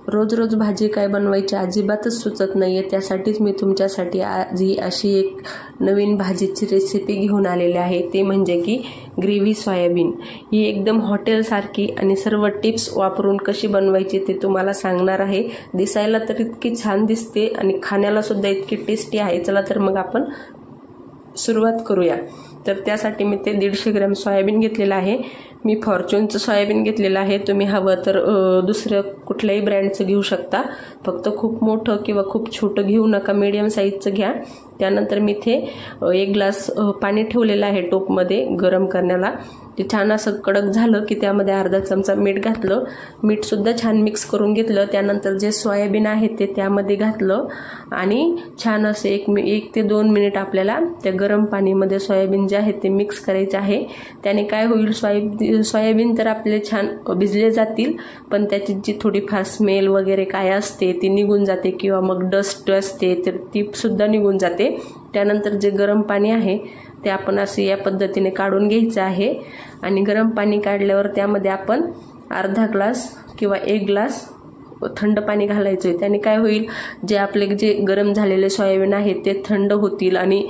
रोज रोज भाजी काय बनवायची अजिबातच सुचत नाही आहे. त्यासाठीच मी तुमच्यासाठी आज ही अशी एक नवीन भाजीची रेसिपी घेऊन आलेली आहे. ते म्हणजे की ग्रेव्ही सोयाबीन. ही एकदम हॉटेलसारखी आणि सर्व टिप्स वापरून कशी बनवायची ते तुम्हाला सांगणार आहे. दिसायला तर इतकी छान दिसते आणि खाण्याला सुद्धा इतकी टेस्टी आहे. चला तर मग आपण सुरुवात करूया. तर त्यासाठी मी ते 150 ग्रॅम सोयाबीन घेतलेलं आहे. मी फॉर्च्यूनचं सोयाबीन घेतलेलं आहे. तुम्ही हवं तर दुसरं कुठल्याही ब्रँडचं घेऊ शकता. फक्त खूप मोठं किंवा खूप छोटं घेऊ नका, मीडियम साईजचं घ्या. त्यानंतर मी इथे 1 ग्लास पाणी ठेवलेलं आहे टोपमध्ये गरम करण्याला. ते छान असं कडक झालं की त्यामध्ये अर्धा चमचा मीठ घातलं. मीठसुद्धा छान मिक्स करून घेतलं. त्यानंतर जे सोयाबीन आहे ते त्यामध्ये घातलं आणि छान असे 1 ते 2 मिनिट आपल्याला त्या गरम पाणीमध्ये सोयाबीन जे आहे ते मिक्स करायचं आहे. त्याने काय होईल, सोयाबीन तर आपले छान भिजले जातील, पण त्याची जी थोडीफार स्मेल वगैरे काय असते ती निघून जाते किंवा मग डस्ट असते तर ती सुद्धा निघून जाते. त्यानंतर जे गरम पाणी आहे ते आपण असे या पद्धतीने काढून घ्यायचं आहे आणि गरम पाणी काढल्यावर त्यामध्ये आपण अर्धा ग्लास किंवा 1 ग्लास थंड पाणी घालायचं आहे. त्याने काय होईल, जे आपले जे गरम झालेले सोयाबीन आहे ते थंड होतील आणि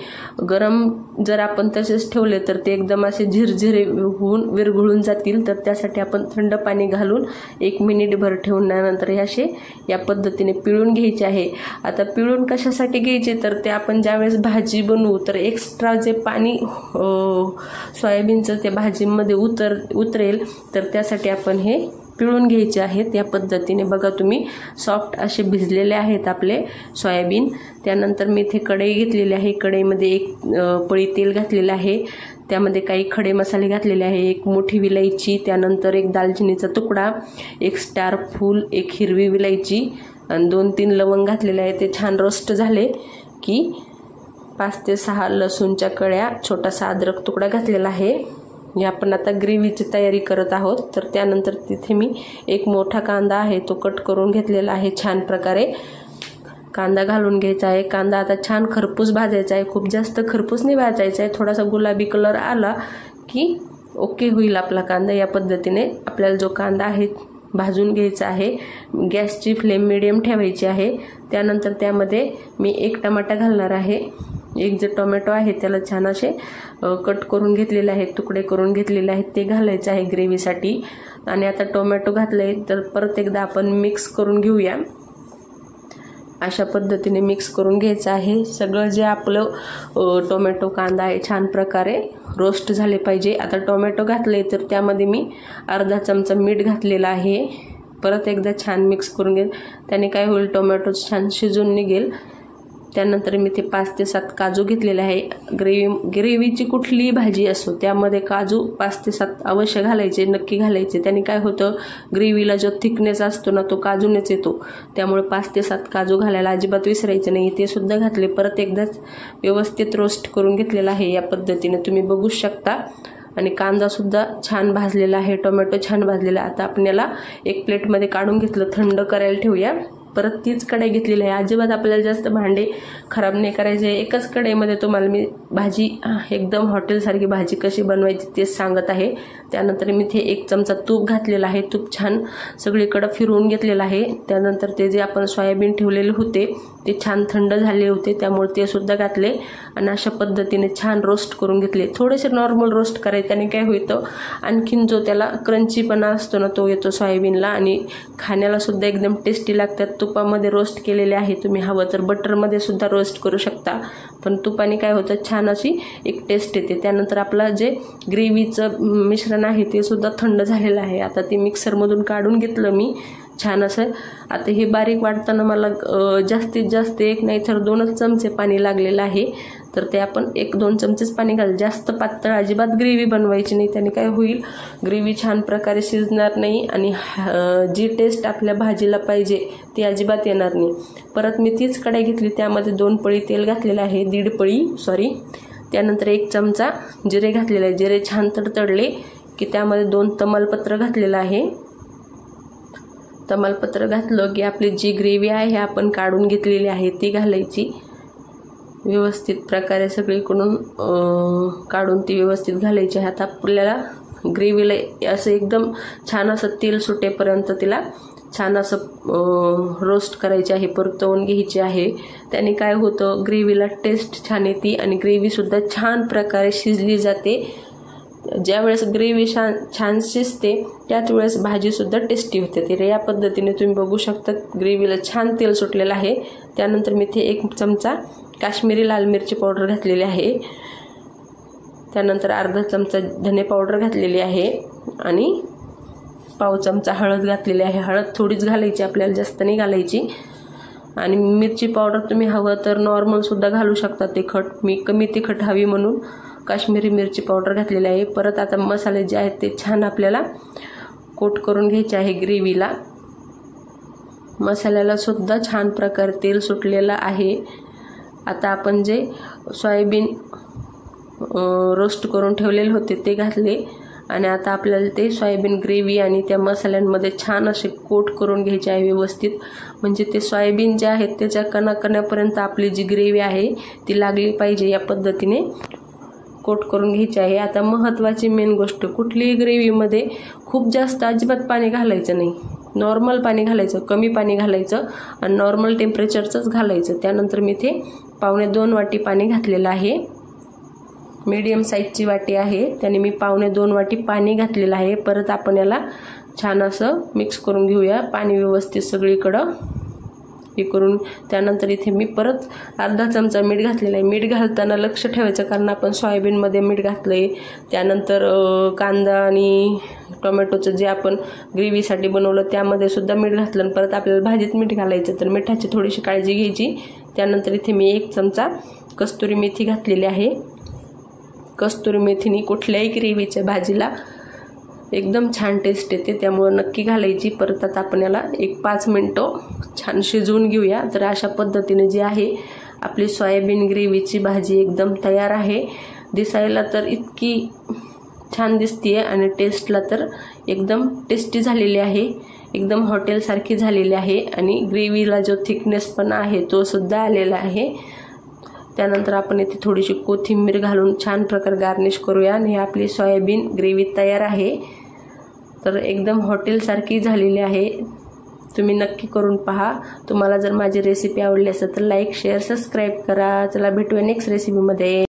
गरम जर आपण तसेच ठेवले तर ते एकदम असे झिरझिरे होऊन विरघळून जातील. तर त्यासाठी आपण थंड पाणी घालून 1 मिनिटभर ठेवल्यानंतर हे असे या पद्धतीने पिळून घ्यायचे आहे. आता पिळून कशासाठी घ्यायचे तर ते आपण ज्यावेळेस भाजी बनवू तर एक्स्ट्रा जे पाणी सोयाबीनचं त्या भाजीमध्ये उतरेल तर त्यासाठी आपण हे पिळून घ्यायचे आहेत. या पद्धतीने बघा तुम्ही सॉफ्ट असे भिजलेले आहेत आपले सोयाबीन. त्यानंतर मी इथे कढई घेतलेली आहे. कढईमध्ये 1 पळी तेल घातलेलं आहे. त्यामध्ये काही खडे मसाले घातलेले आहे. 1 मोठी विलायची, त्यानंतर 1 दालचिनीचा तुकडा, 1 स्टार फूल, 1 हिरवी विलायची आणि 2-3 लवंग घातलेले आहे. ते छान रोस्ट झाले की 5 ते 6 लसूणच्या कळ्या, छोटासा अद्रक तुकडा घातलेला आहे. आपण आता ग्रेव्हीची तयारी करत आहोत. तर त्यानंतर तिथे मी 1 मोठा कांदा आहे तो कट करून घेतलेला आहे. छान प्रकारे कांदा घालून घ्यायचा आहे. कांदा आता छान खरपूस भाजायचा आहे. खूप जास्त खरपूस नाही भाजायचा आहे. थोडासा गुलाबी कलर आला की ओके होईल आपला कांदा. या पद्धतीने आपल्याला जो कांदा आहे भाजून घ्यायचा आहे. गॅसची फ्लेम मिडियम ठेवायची आहे. त्यानंतर त्यामध्ये मी 1 टमाटा घालणार आहे. 1 जे टोमॅटो आहे त्याला छान असे कट करून घेतलेले आहेत, तुकडे करून घेतलेले आहेत, ते घालायचे आहे ग्रेव्हीसाठी. आणि आता टोमॅटो घातले तर परत एकदा आपण मिक्स करून घेऊया. अशा पद्धतीने मिक्स करून घ्यायचं आहे. सगळं जे आपलं टोमॅटो कांदा आहे छान प्रकारे रोस्ट झाले पाहिजे. आता टोमॅटो घातले तर त्यामध्ये मी अर्धा चमचा मीठ घातलेला आहे. परत एकदा छान मिक्स करून घेईल. त्याने काय होईल, टोमॅटो छान शिजून निघेल. त्यानंतर मी ते 5 ते 7 काजू घेतलेले आहे. ग्रेव्हीची कुठलीही भाजी असो त्यामध्ये काजू 5 ते 7 अवश्य घालायचे, नक्की घालायचे. त्याने काय होतं, ग्रेव्हीला जो थिकनेस असतो ना तो काजूनेच येतो. त्यामुळे 5 ते 7 काजू घालायला अजिबात विसरायचं नाही. ते सुद्धा घातले. परत एकदाच व्यवस्थित रोस्ट करून घेतलेला आहे. या पद्धतीने तुम्ही बघू शकता. आणि कांदा सुद्धा छान भाजलेला आहे, टोमॅटो छान भाजलेला. आता आपल्याला 1 प्लेटमध्ये काढून घेतलं, थंड करायला ठेवूया. परत तीच कढई घेतलेली आहे. अजिबात आपल्याला जास्त भांडे खराब नाही करायचे. एकच कढईमध्ये तुम्हाला मी भाजी एकदम हॉटेलसारखी भाजी कशी बनवायची तेच सांगत आहे. त्यानंतर मी इथे 1 चमचा तूप घातलेला आहे. तूप छान सगळीकडे फिरवून घेतलेलं आहे. त्यानंतर ते जे आपण सोयाबीन ठेवलेले होते ते छान थंड झाले होते त्यामुळे ते सुद्धा घातले आणि अशा पद्धतीने छान रोस्ट करून घेतले. थोडेसे नॉर्मल रोस्ट करायचे. त्याने काय होतं, आणखीन जो त्याला क्रंचीपणा असतो ना तो येतो सोयाबीनला आणि खाण्याला सुद्धा एकदम टेस्टी लागतात. तुपामध्ये रोस्ट केलेले आहे. तुम्ही हवं तर बटरमध्ये सुद्धा रोस्ट करू शकता, पण तुपाने काय होतं, छान अशी एक टेस्ट येते. त्यानंतर आपला जे ग्रेव्हीचं मिश्रण आहे ते सुद्धा थंड झालेलं आहे. आता ते मिक्सरमधून काढून घेतलं मी छान असं. आता हे बारीक वाटताना मला जास्तीत जास्त 1 नाही तर 2च चमचे पाणी लागलेलं आहे. तर ते आपण 1-2 चमचेच पाणी घाल. जास्त पातळ अजिबात ग्रेव्ही बनवायची नाही. त्याने काय होईल, ग्रेव्ही छान प्रकारे शिजणार नाही आणि जी टेस्ट आपल्या भाजीला पाहिजे ती अजिबात येणार नाही. परत मी तीच कढई घेतली. त्यामध्ये 2 पळी तेल घातलेलं आहे, 1.5 पळी सॉरी. त्यानंतर 1 चमचा जिरे घातलेले आहे. जिरे छान तडतडले की त्यामध्ये 2 तमालपत्र घातलेलं आहे. तमालपत्र घातलं की आपली जी ग्रेव्ही आहे आपण काढून घेतलेली आहे ती घालायची. व्यवस्थित प्रकारे सगळीकडून काढून ती व्यवस्थित घालायची. आता आपल्याला ग्रेव्हीला असं एकदम छान असं तेल सुटेपर्यंत तिला छान असं रोस्ट करायचे आहे, परतवून घ्यायचे आहे. त्याने काय होतं, ग्रेव्हीला टेस्ट छान येते आणि ग्रेव्हीसुद्धा छान प्रकारे शिजली जाते. ज्यावेळेस ग्रेव्ही छान शिजते त्याच वेळेस भाजीसुद्धा टेस्टी होते. तर या पद्धतीने तुम्ही बघू शकता ग्रेव्हीला छान तेल सुटलेलं आहे. त्यानंतर मी इथे 1 चमचा काश्मीरी लाल मिरची पावडर घातलेली आहे. त्यानंतर अर्धा चमचा धने पावडर घातलेली आहे आणि पाव चमचा हळद घातलेली आहे. हळद थोडीच घालायची, आपल्याला जास्त नाही घालायची. आणि मिरची पावडर तुम्ही हवं तर नॉर्मलसुद्धा घालू शकता तिखट. मी कमी तिखट हवी म्हणून काश्मीरी मिरची पावडर घातलेली आहे. परत आता मसाले जे आहेत ते छान आपल्याला कोट करून घ्यायचे आहे ग्रेव्हीला. मसाल्याला सुद्धा छान प्रकारे तेल सुटलेलं आहे. आता आपण जे सोयाबीन रोस्ट करून ठेवलेले होते ते घातले आणि आता आपल्याला ते सोयाबीन ग्रेव्ही आणि त्या मसाल्यांमध्ये छान असे कोट करून घ्यायचे आहे व्यवस्थित. म्हणजे ते सोयाबीन जे आहेत त्याच्या कणाकणापर्यंत आपली जी ग्रेव्ही आहे ती लागली पाहिजे. या पद्धतीने कोट करून घ्यायची आहे. आता महत्त्वाची मेन गोष्ट, कुठलीही ग्रेव्हीमध्ये खूप जास्त अजिबात पाणी घालायचं नाही. नॉर्मल पाणी घालायचं, कमी पाणी घालायचं आणि नॉर्मल टेम्परेचरचंच घालायचं. त्यानंतर मी इथे 2.25 वाटी पाणी घातलेलं आहे. मीडियम साईजची वाटी आहे, त्याने मी 2.25 वाटी पाणी घातलेलं आहे. परत आपण याला छान असं मिक्स करून घेऊया, पाणी व्यवस्थित सगळीकडं हे करून. त्यानंतर इथे मी परत अर्धा चमचा मीठ घातलेलं आहे. मीठ घालताना लक्ष ठेवायचं, कारण आपण सोयाबीनमध्ये मीठ घातलं आहे. त्यानंतर कांदा आणि टोमॅटोचं जे आपण ग्रेव्हीसाठी बनवलं त्यामध्ये सुद्धा मीठ घातलं आणि परत आपल्याला भाजीत मीठ घालायचं, तर मिठाची थोडीशी काळजी घ्यायची. त्यानंतर इथे मी 1 चमचा कस्तुरी मेथी घातलेली आहे. कस्तुरी मेथीने कुठल्याही ग्रेव्हीच्या भाजीला एकदम छान टेस्ट येते, त्यामुळे नक्की घालायची. परत आता आपण याला 5 मिनिटं छान शिजवून घेऊया. तर अशा पद्धतीने जी आहे आपली सोयाबीन ग्रेव्हीची भाजी एकदम तयार आहे. दिसायला तर इतकी छान दिसते आणि टेस्टला तर एकदम टेस्टी झालेली आहे, एकदम हॉटेलसारखी झालेली आहे. आणि ग्रेव्हीला जो थिकनेस पण आहे तो सुद्धा आलेला आहे. त्यानंतर आपण इथे थोडीशी कोथिंबीर घालून छान प्रकारे गार्निश करूया आणि आपली सोयाबीन ग्रेव्ही तयार आहे. तर एकदम हॉटेलसारखी झालेली आहे. तुम्ही नक्की करून पहा. तुम्हाला जर माझी रेसिपी आवडली असेल तर लाईक, शेअर, सबस्क्राईब करा. चला भेटूया नेक्स्ट रेसिपीमध्ये.